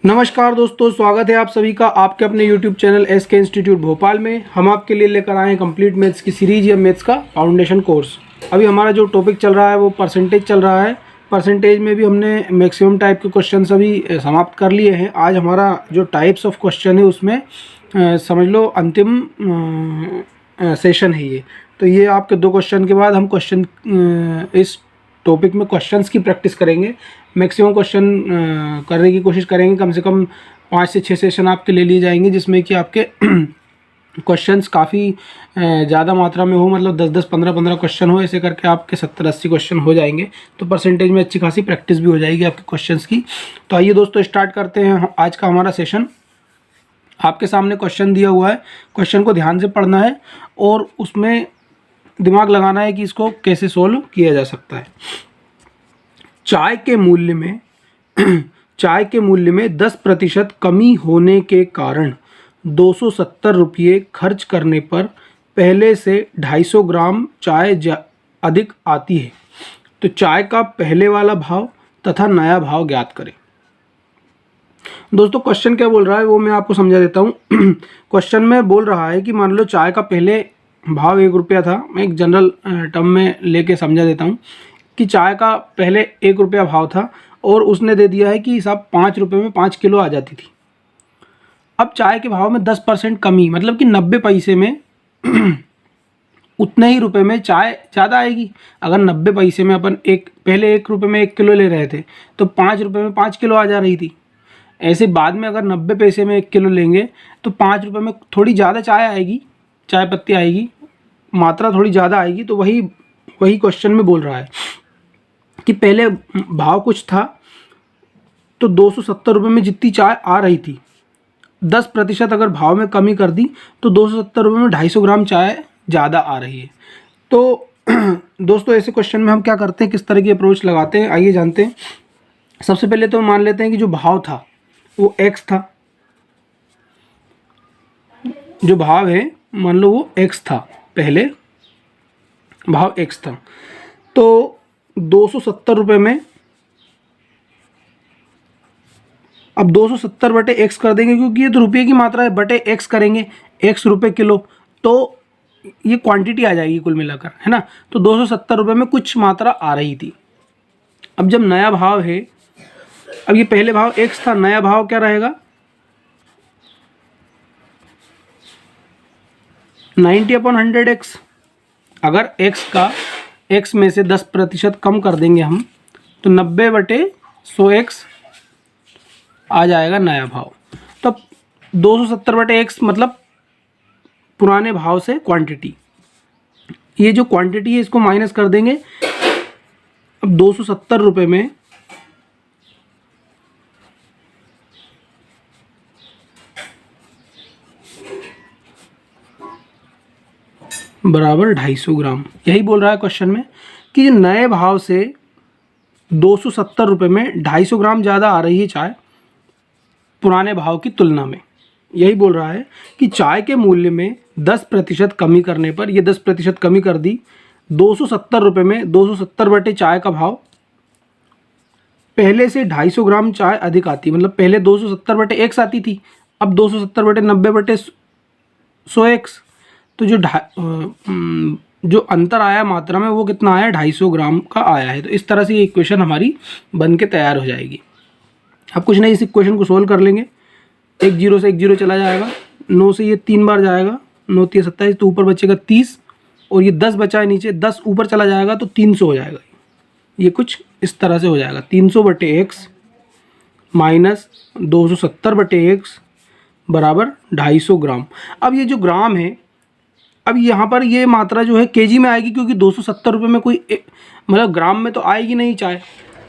नमस्कार दोस्तों, स्वागत है आप सभी का आपके अपने YouTube channel SK institute Bhopal में। हम आपके लिए लेकर आए हैं कंप्लीट मैथ्स की सीरीज या मैथ्स का फाउंडेशन कोर्स। अभी हमारा जो टॉपिक चल रहा है वो परसेंटेज चल रहा है। परसेंटेज में भी हमने मैक्सिमम टाइप के क्वेश्चन अभी समाप्त कर लिए हैं। आज हमारा जो टाइप्स ऑफ क्वेश्चन है उसमें समझ लो अंतिम सेशन है ये। तो ये आपके 2 क्वेश्चन के बाद हम क्वेश्चन इस टॉपिक में क्वेश्चंस की प्रैक्टिस करेंगे। मैक्सिमम क्वेश्चन करने की कोशिश करेंगे। कम से कम 5 से 6 सेशन आपके ले लिए जाएंगे, जिसमें कि आपके क्वेश्चंस काफ़ी ज़्यादा मात्रा में हो, मतलब 10-10, 15-15 क्वेश्चन हो। ऐसे करके आपके 70-80 क्वेश्चन हो जाएंगे। तो परसेंटेज में अच्छी खासी प्रैक्टिस भी हो जाएगी आपके क्वेश्चंस की। तो आइए दोस्तों, स्टार्ट करते हैं आज का हमारा सेशन। आपके सामने क्वेश्चन दिया हुआ है, क्वेश्चन को ध्यान से पढ़ना है और उसमें दिमाग लगाना है कि इसको कैसे सोल्व किया जा सकता है। चाय के मूल्य में 10% कमी होने के कारण 270 रुपये खर्च करने पर पहले से 250 ग्राम चाय अधिक आती है। तो चाय का पहले वाला भाव तथा नया भाव ज्ञात करें। दोस्तों क्वेश्चन क्या बोल रहा है वो मैं आपको समझा देता हूँ। क्वेश्चन में बोल रहा है कि मान लो चाय का पहले भाव 1 रुपया था। मैं एक जनरल टर्म में लेके समझा देता हूँ कि चाय का पहले 1 रुपया भाव था और उसने दे दिया है कि साहब 5 रुपये में 5 किलो आ जाती थी। अब चाय के भाव में 10% कमी, मतलब कि 90 पैसे में उतने ही रुपए में चाय ज़्यादा आएगी। अगर 90 पैसे में अपन पहले 1 रुपये में 1 किलो ले रहे थे तो 5 रुपये में 5 किलो आ जा रही थी। ऐसे बाद में अगर 90 पैसे में 1 किलो लेंगे तो 5 रुपये में थोड़ी ज़्यादा चाय आएगी, चाय पत्ती आएगी, मात्रा थोड़ी ज़्यादा आएगी। तो वही क्वेश्चन में बोल रहा है कि पहले भाव कुछ था तो 270 रुपये में जितनी चाय आ रही थी, 10% अगर भाव में कमी कर दी तो 270 रुपये में 250 ग्राम चाय ज़्यादा आ रही है। तो दोस्तों ऐसे क्वेश्चन में हम क्या करते हैं, किस तरह की अप्रोच लगाते हैं, आइए जानते हैं। सबसे पहले तो मान लेते हैं कि जो भाव था वो x था। जो भाव है मान लो वो x था, पहले भाव x था। तो 270 रुपये में अब 270 बटे x कर देंगे, क्योंकि ये तो रुपये की मात्रा है, बटे x करेंगे, x रुपये किलो, तो ये क्वांटिटी आ जाएगी कुल मिलाकर, है ना। तो 270 रुपये में कुछ मात्रा आ रही थी। अब जब नया भाव है, अब ये पहले भाव x था, नया भाव क्या रहेगा 90/100x। अगर x में से 10% कम कर देंगे हम तो 90/100x आ जाएगा नया भाव। तब 270/x मतलब पुराने भाव से क्वांटिटी। ये जो क्वांटिटी है इसको माइनस कर देंगे। अब 270 रुपये में बराबर 250 ग्राम। यही बोल रहा है क्वेश्चन में कि नए भाव से 270 रुपये में 250 ग्राम ज़्यादा आ रही है चाय पुराने भाव की तुलना में। यही बोल रहा है कि चाय के मूल्य में 10% कमी करने पर, ये 10% कमी कर दी, 270 रुपये में 270 बटे चाय का भाव पहले से 250 ग्राम चाय अधिक आती, मतलब पहले 270 बटे x आती थी, अब 270 बटे 90/100x। तो जो अंतर आया मात्रा में वो कितना आया, 250 ग्राम का आया है। तो इस तरह से ये इक्वेशन हमारी बन के तैयार हो जाएगी। अब कुछ नहीं, इस इक्वेशन को सोल्व कर लेंगे। 1 0 से 1 0 चला जाएगा, 9 से ये 3 बार जाएगा, 9 3 27, तो ऊपर बचेगा 30 और ये 10 बचा है नीचे, 10 ऊपर चला जाएगा तो 300 हो जाएगा। ये कुछ इस तरह से हो जाएगा, 300 बटे x माइनस 270 बटे x बराबर 250 ग्राम। अब ये जो ग्राम है, अब यहाँ पर ये मात्रा जो है केजी में आएगी, क्योंकि 270 रुपये में कोई मतलब ग्राम में तो आएगी नहीं चाय,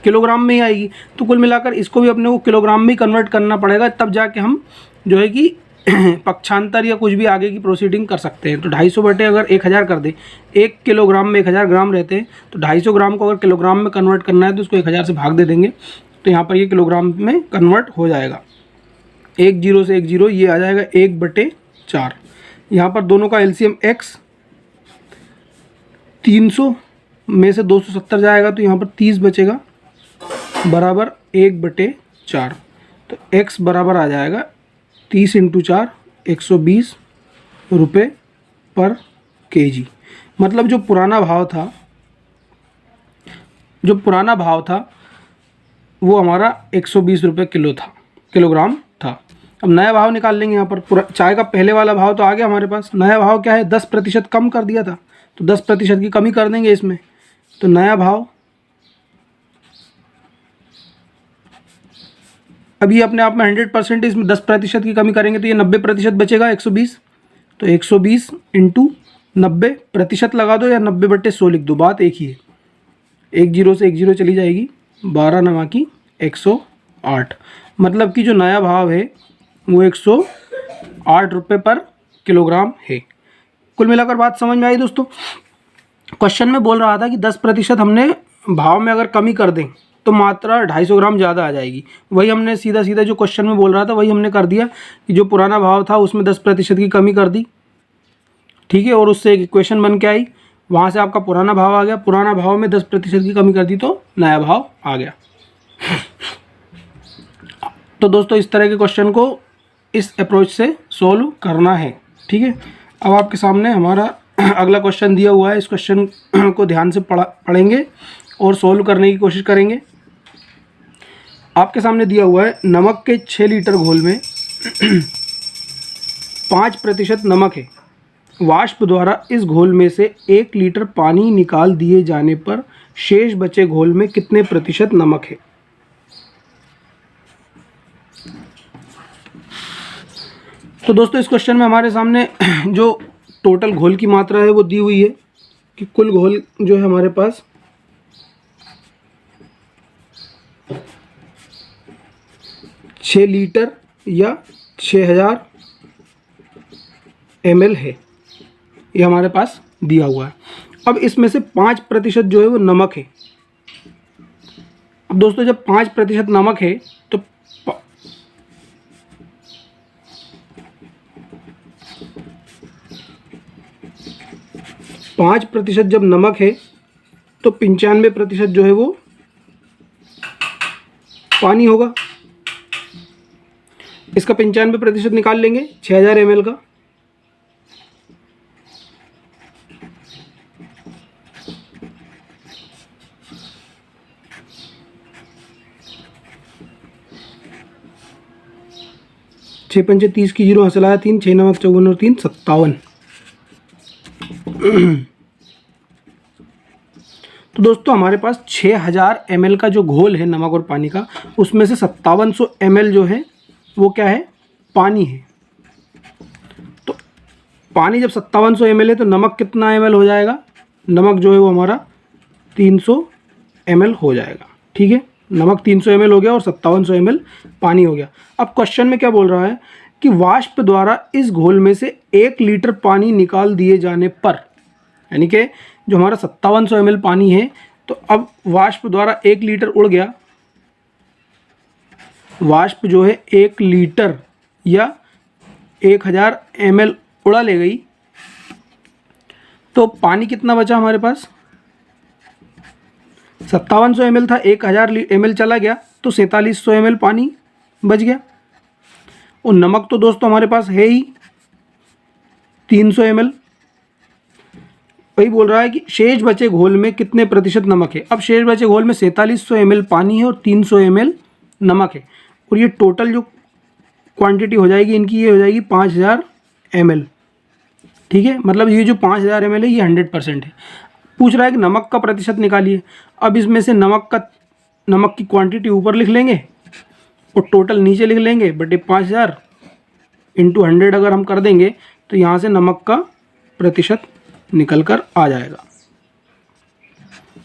किलोग्राम में ही आएगी। तो कुल मिलाकर इसको भी अपने को किलोग्राम में ही कन्वर्ट करना पड़ेगा, तब जाके हम जो है कि पक्षांतर या कुछ भी आगे की प्रोसीडिंग कर सकते हैं। तो 250 बटे अगर 1000 कर दे, 1 किलोग्राम में 1000 ग्राम रहते हैं, तो 250 ग्राम को अगर किलोग्राम में कन्वर्ट करना है तो उसको 1000 से भाग दे देंगे, तो यहाँ पर ये किलोग्राम में कन्वर्ट हो जाएगा। 1 0 से 1 0 ये आ जाएगा 1/4। यहाँ पर दोनों का एलसीएम x, 300 में से 270 जाएगा तो यहाँ पर 30 बचेगा बराबर 1/4। तो x बराबर आ जाएगा 30 × 4 120 रुपये पर केजी। मतलब जो पुराना भाव था वो हमारा 120 रुपये किलोग्राम था। अब नया भाव निकाल लेंगे। यहाँ पर चाय का पहले वाला भाव तो आ गया हमारे पास। नया भाव क्या है, 10% कम कर दिया था, तो 10% की कमी कर देंगे इसमें। तो नया भाव अभी अपने आप में 100%, इसमें 10% की कमी करेंगे तो ये 90% बचेगा 120। तो 120 × 90% लगा दो या 90/100 लिख दो, बात एक ही है। 1 0 से 1 0 चली जाएगी, 12 9 की 108। मतलब कि जो नया भाव है वो 108 रुपये पर किलोग्राम है। कुल मिलाकर बात समझ में आई दोस्तों। क्वेश्चन में बोल रहा था कि 10% हमने भाव में अगर कमी कर दें तो मात्रा 250 ग्राम ज़्यादा आ जाएगी। वही हमने सीधा जो क्वेश्चन में बोल रहा था वही हमने कर दिया कि जो पुराना भाव था उसमें 10% की कमी कर दी, ठीक है, और उससे एक इक्वेशन बन के आई। वहाँ से आपका पुराना भाव आ गया, पुराना भाव में 10% की कमी कर दी तो नया भाव आ गया। तो दोस्तों इस तरह के क्वेश्चन को इस अप्रोच से सोल्व करना है, ठीक है। अब आपके सामने हमारा अगला क्वेश्चन दिया हुआ है। इस क्वेश्चन को ध्यान से पढ़ेंगे और सोल्व करने की कोशिश करेंगे। आपके सामने दिया हुआ है नमक के 6 लीटर घोल में 5% नमक है। वाष्प द्वारा इस घोल में से 1 लीटर पानी निकाल दिए जाने पर शेष बचे घोल में कितने प्रतिशत नमक है। तो दोस्तों इस क्वेश्चन में हमारे सामने जो टोटल घोल की मात्रा है वो दी हुई है कि कुल घोल जो है हमारे पास 6 लीटर या 6000 ml है, ये हमारे पास दिया हुआ है। अब इसमें से 5% जो है वो नमक है। अब दोस्तों जब 5% नमक है तो 5% जब नमक है तो 95% जो है वो पानी होगा। इसका 95% निकाल लेंगे 6000 ml का। छः पंचे 30 की 0 हंसलाया 3, 6 नमक 54 और 3 57। तो दोस्तों हमारे पास 6000 ml का जो घोल है नमक और पानी का, उसमें से 5700 ml जो है वो क्या है, पानी है। तो पानी जब 5700 ml है तो नमक कितना ml हो जाएगा, नमक जो है वो हमारा 300 ml हो जाएगा, ठीक है। नमक 300 ml हो गया और 5700 ml पानी हो गया। अब क्वेश्चन में क्या बोल रहा है कि वाष्प द्वारा इस घोल में से 1 लीटर पानी निकाल दिए जाने पर, यानी कि जो हमारा 5700 ml पानी है तो अब वाष्प द्वारा 1 लीटर उड़ गया। वाष्प जो है 1 लीटर या 1000 ml उड़ा ले गई, तो पानी कितना बचा हमारे पास, 5700 ml था, 1000 ml चला गया तो 4700 ml पानी बच गया। और नमक तो दोस्तों हमारे पास है ही 300 ml। वही बोल रहा है कि शेष बचे घोल में कितने प्रतिशत नमक है। अब शेष बचे घोल में 4700 ml पानी है और 300 ml नमक है, और ये टोटल जो क्वांटिटी हो जाएगी इनकी ये हो जाएगी 5000 ml, ठीक है। मतलब ये जो 5000 ml है ये 100% है। पूछ रहा है कि नमक का प्रतिशत निकालिए। अब इसमें से नमक की क्वांटिटी ऊपर लिख लेंगे और टोटल नीचे लिख लेंगे, बटे 5000 × 100 अगर हम कर देंगे तो यहाँ से नमक का प्रतिशत निकल कर आ जाएगा।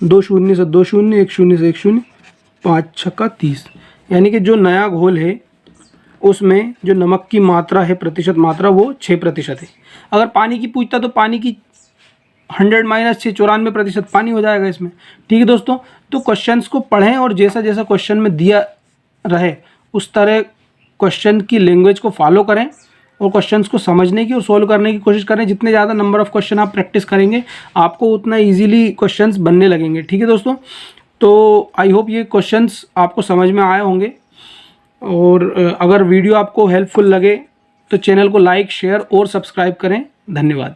2 शून्य से 2 शून्य, 1 शून्य से 1 शून्य, 5 छक्का 30। यानी कि जो नया घोल है उसमें जो नमक की मात्रा है, प्रतिशत मात्रा, वो 6% है। अगर पानी की पूछता तो पानी की 100 - 6 94% पानी हो जाएगा इसमें, ठीक है दोस्तों। तो क्वेश्चंस को पढ़ें और जैसा जैसा क्वेश्चन में दिया रहे उस तरह क्वेश्चन की लैंग्वेज को फॉलो करें और क्वेश्चंस को समझने की और सोल्व करने की कोशिश करें। जितने ज़्यादा नंबर ऑफ़ क्वेश्चन आप प्रैक्टिस करेंगे आपको उतना इजीली क्वेश्चंस बनने लगेंगे, ठीक है दोस्तों। तो आई होप ये क्वेश्चंस आपको समझ में आए होंगे और अगर वीडियो आपको हेल्पफुल लगे तो चैनल को लाइक, शेयर और सब्सक्राइब करें। धन्यवाद।